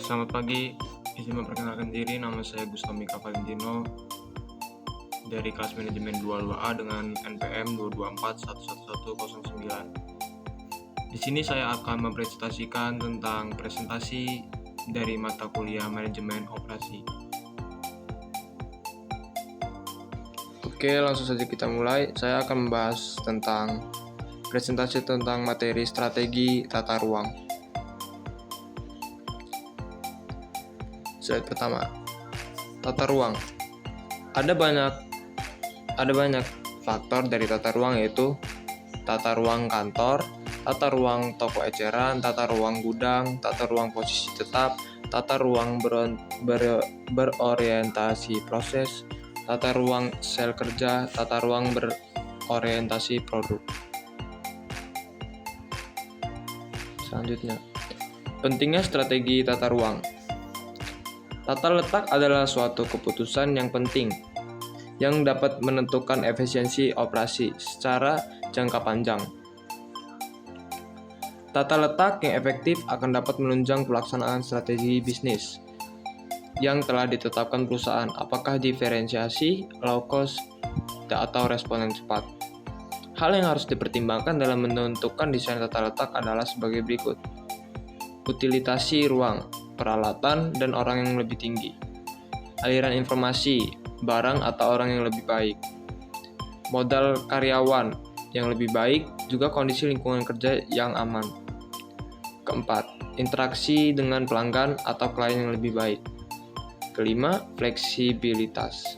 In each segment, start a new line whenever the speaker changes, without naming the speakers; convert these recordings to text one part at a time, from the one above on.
Selamat pagi, izin memperkenalkan diri, nama saya Gustomika Valentino dari kelas manajemen 22A dengan NPM 224111109. Di sini saya akan mempresentasikan tentang presentasi dari mata kuliah manajemen operasi. Oke, langsung saja kita mulai. Saya akan membahas tentang presentasi tentang materi strategi tata ruang. Slide pertama, tata ruang. Ada banyak faktor dari tata ruang, yaitu tata ruang kantor, tata ruang toko eceran, tata ruang gudang, tata ruang posisi tetap, tata ruang berorientasi proses, tata ruang sel kerja, tata ruang berorientasi produk. Selanjutnya, pentingnya strategi tata ruang. Tata letak adalah suatu keputusan yang penting yang dapat menentukan efisiensi operasi secara jangka panjang. Tata letak yang efektif akan dapat menunjang pelaksanaan strategi bisnis yang telah ditetapkan perusahaan, apakah diferensiasi, low cost, atau respon yang cepat. Hal yang harus dipertimbangkan dalam menentukan desain tata letak adalah sebagai berikut. Utilitasi ruang, peralatan, dan orang yang lebih tinggi. Aliran informasi, barang atau orang yang lebih baik. Modal karyawan yang lebih baik, juga kondisi lingkungan kerja yang aman. Keempat, interaksi dengan pelanggan atau klien yang lebih baik. Kelima, fleksibilitas.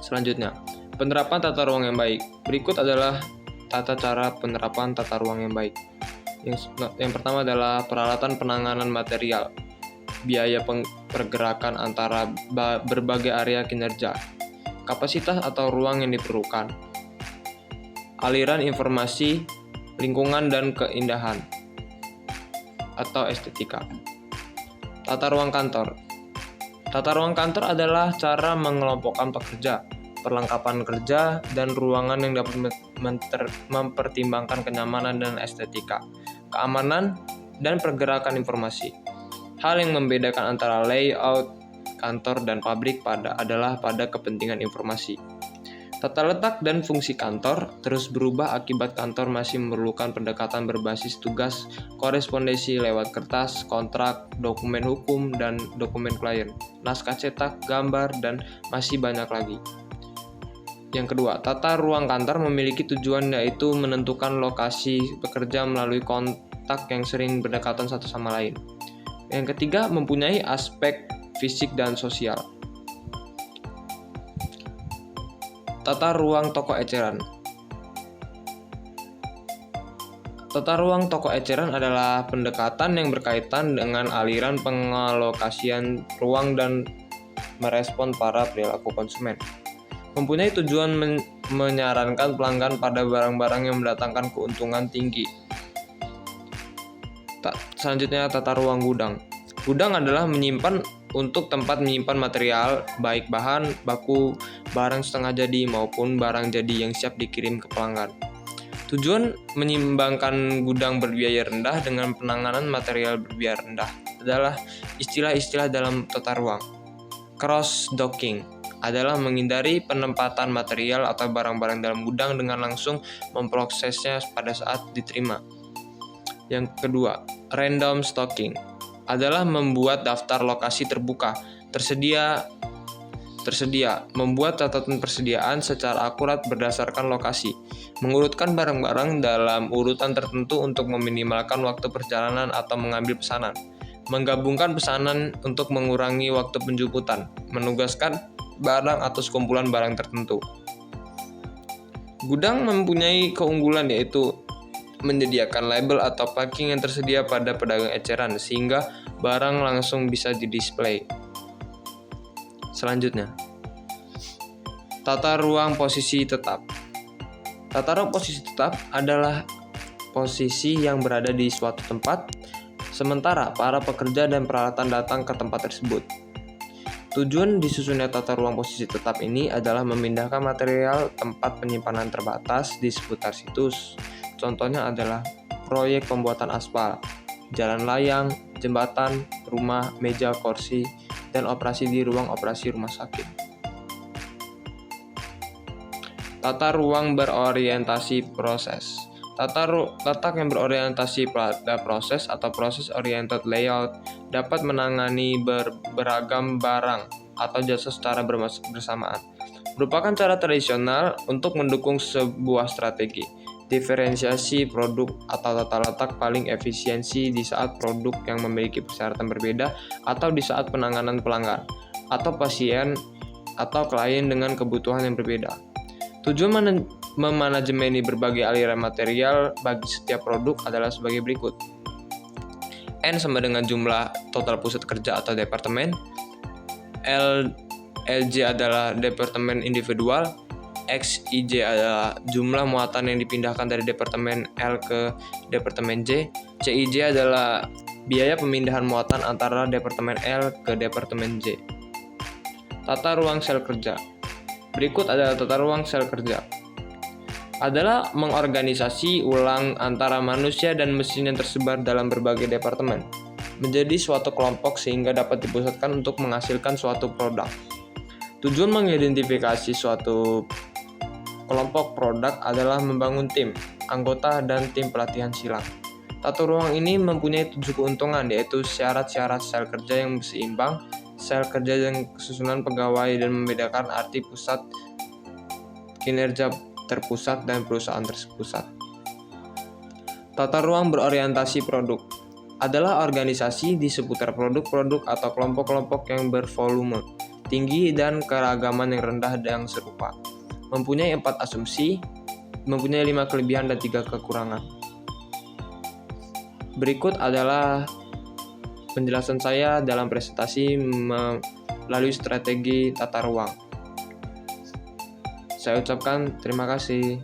Selanjutnya, penerapan tata ruang yang baik. Berikut adalah tata cara penerapan tata ruang yang baik. Yang pertama adalah peralatan penanganan material, biaya pergerakan antara berbagai area kinerja, kapasitas atau ruang yang diperlukan, aliran informasi, lingkungan dan keindahan atau estetika. Tata ruang kantor. Tata ruang kantor adalah cara mengelompokkan pekerja, perlengkapan kerja, dan ruangan yang dapat mempertimbangkan kenyamanan dan estetika, keamanan, dan pergerakan informasi. Hal yang membedakan antara layout kantor dan pabrik adalah pada kepentingan informasi. Tata letak dan fungsi kantor terus berubah akibat kantor masih memerlukan pendekatan berbasis tugas, korespondensi lewat kertas, kontrak, dokumen hukum, dan dokumen klien, naskah cetak, gambar, dan masih banyak lagi. Yang kedua, tata ruang kantor memiliki tujuan, yaitu menentukan lokasi bekerja melalui kontak yang sering berdekatan satu sama lain. Yang ketiga, mempunyai aspek fisik dan sosial. Tata ruang toko eceran. Tata ruang toko eceran adalah pendekatan yang berkaitan dengan aliran pengalokasian ruang dan merespon para perilaku konsumen. Mempunyai tujuan menyarankan pelanggan pada barang-barang yang mendatangkan keuntungan tinggi. Selanjutnya, tata ruang gudang. Gudang adalah untuk tempat menyimpan material, baik bahan baku, barang setengah jadi, maupun barang jadi yang siap dikirim ke pelanggan. Tujuan menyeimbangkan gudang berbiaya rendah dengan penanganan material berbiaya rendah adalah istilah-istilah dalam tata ruang. Cross-docking adalah menghindari penempatan material atau barang-barang dalam gudang dengan langsung memprosesnya pada saat diterima. Yang kedua, random stocking adalah membuat daftar lokasi terbuka, tersedia, membuat catatan persediaan secara akurat berdasarkan lokasi, mengurutkan barang-barang dalam urutan tertentu untuk meminimalkan waktu perjalanan atau mengambil pesanan, menggabungkan pesanan untuk mengurangi waktu penjemputan, menugaskan barang atau sekumpulan barang tertentu. Gudang mempunyai keunggulan, yaitu menyediakan label atau packing yang tersedia pada pedagang eceran sehingga barang langsung bisa didisplay. Selanjutnya, tata ruang posisi tetap. Tata ruang posisi tetap adalah posisi yang berada di suatu tempat sementara para pekerja dan peralatan datang ke tempat tersebut. Tujuan disusunnya tata ruang posisi tetap ini adalah memindahkan material tempat penyimpanan terbatas di seputar situs. Contohnya adalah proyek pembuatan aspal, jalan layang, jembatan, rumah, meja, kursi, dan operasi di ruang operasi rumah sakit. Tata ruang berorientasi proses. Letak yang berorientasi pada proses atau process-oriented layout dapat menangani beragam barang atau jasa secara bersamaan. Merupakan cara tradisional untuk mendukung sebuah strategi diferensiasi produk atau tata letak paling efisiensi di saat produk yang memiliki persyaratan berbeda atau di saat penanganan pelanggan atau pasien atau klien dengan kebutuhan yang berbeda. Tujuan memanajemeni berbagai aliran material bagi setiap produk adalah sebagai berikut. N sama dengan jumlah total pusat kerja atau departemen. LJ adalah departemen individual. XIJ adalah jumlah muatan yang dipindahkan dari departemen L ke departemen J. CIJ adalah biaya pemindahan muatan antara departemen L ke departemen J. Tata ruang sel kerja. Berikut adalah tata ruang sel kerja. Adalah mengorganisasi ulang antara manusia dan mesin yang tersebar dalam berbagai departemen menjadi suatu kelompok sehingga dapat dipusatkan untuk menghasilkan suatu produk. Tujuan mengidentifikasi suatu kelompok produk adalah membangun tim, anggota, dan tim pelatihan silang. Tata ruang ini mempunyai 7 keuntungan, yaitu syarat-syarat sel kerja yang seimbang, sel kerja dan kesusunan pegawai, dan membedakan arti pusat, kinerja terpusat, dan perusahaan terpusat. Tata ruang berorientasi produk adalah organisasi di seputar produk-produk atau kelompok-kelompok yang bervolume tinggi dan keragaman yang rendah yang serupa. Mempunyai 4 asumsi, mempunyai 5 kelebihan dan 3 kekurangan. Berikut adalah penjelasan saya dalam presentasi melalui strategi tata ruang. Saya ucapkan terima kasih.